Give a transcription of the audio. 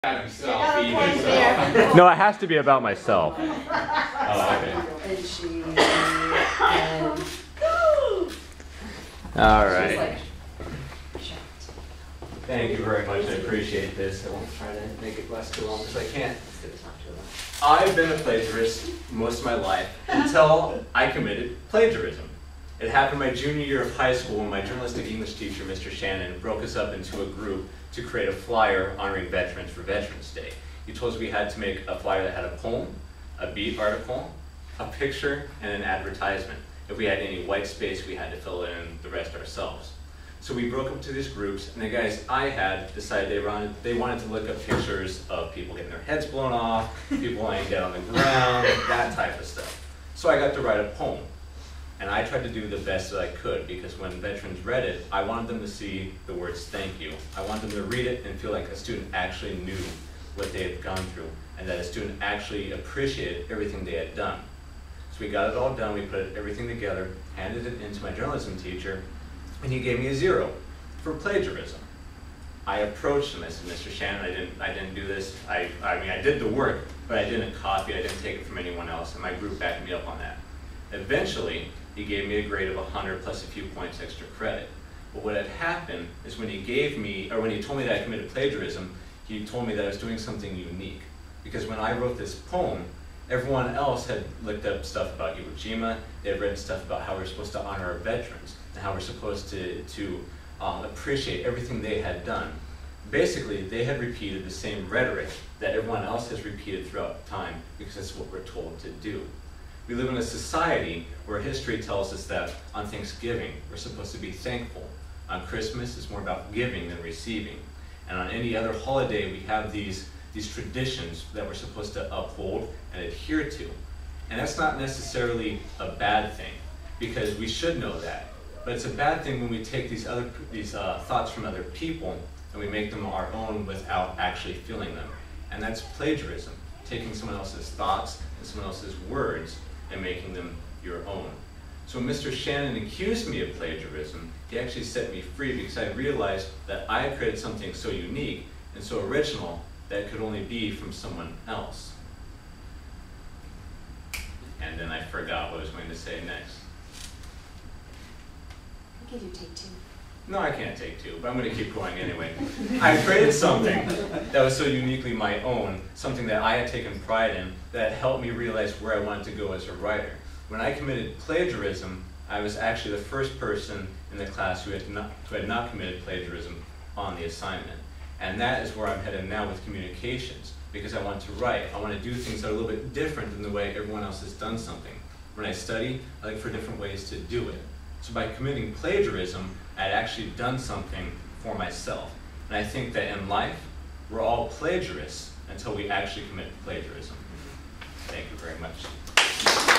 No, it has to be about myself. And she All right. like, Thank you very much. I appreciate this. I won't try to make it last too long because I can't. I've been a plagiarist most of my life until I committed plagiarism. It happened my junior year of high school when my journalistic English teacher, Mr. Shannon, broke us up into a group to create a flyer honoring veterans for Veterans Day. He told us we had to make a flyer that had a poem, a beat article, a picture, and an advertisement. If we had any white space, we had to fill in the rest ourselves. So we broke up to these groups, and the guys I had decided they wanted to look up pictures of people getting their heads blown off, people lying dead on the ground, that type of stuff. So I got to write a poem. And I tried to do the best that I could, because when veterans read it, I wanted them to see the words thank you. I wanted them to read it and feel like a student actually knew what they had gone through, and that a student actually appreciated everything they had done. So we got it all done, we put everything together, handed it in to my journalism teacher, and he gave me a 0 for plagiarism. I approached him, I said, Mr. Shannon, I didn't do this. I mean, I did the work, but I didn't copy it, I didn't take it from anyone else, and my group backed me up on that. Eventually, he gave me a grade of 100 plus a few points extra credit. But what had happened is when he gave me, or when he told me that I committed plagiarism, he told me that I was doing something unique. Because when I wrote this poem, everyone else had looked up stuff about Iwo Jima, they had read stuff about how we're supposed to honor our veterans, and how we're supposed to appreciate everything they had done. Basically, they had repeated the same rhetoric that everyone else has repeated throughout time, because that's what we're told to do. We live in a society where history tells us that on Thanksgiving, we're supposed to be thankful. On Christmas, it's more about giving than receiving. And on any other holiday, we have these traditions that we're supposed to uphold and adhere to. And that's not necessarily a bad thing, because we should know that. But it's a bad thing when we take these thoughts from other people and we make them our own without actually feeling them. And that's plagiarism, taking someone else's thoughts and someone else's words and making them your own. So when Mr. Shannon accused me of plagiarism, he actually set me free, because I realized that I had created something so unique and so original that it could only be from someone else. And then I forgot what I was going to say next. I could do take 2. No, I can't take 2, but I'm going to keep going anyway. I created something that was so uniquely my own, something that I had taken pride in, that helped me realize where I wanted to go as a writer. When I committed plagiarism, I was actually the first person in the class who had not committed plagiarism on the assignment. And that is where I'm headed now with communications, because I want to write. I want to do things that are a little bit different than the way everyone else has done something. When I study, I look for different ways to do it. So by committing plagiarism, I'd actually done something for myself. And I think that in life, we're all plagiarists until we actually commit plagiarism. Thank you very much.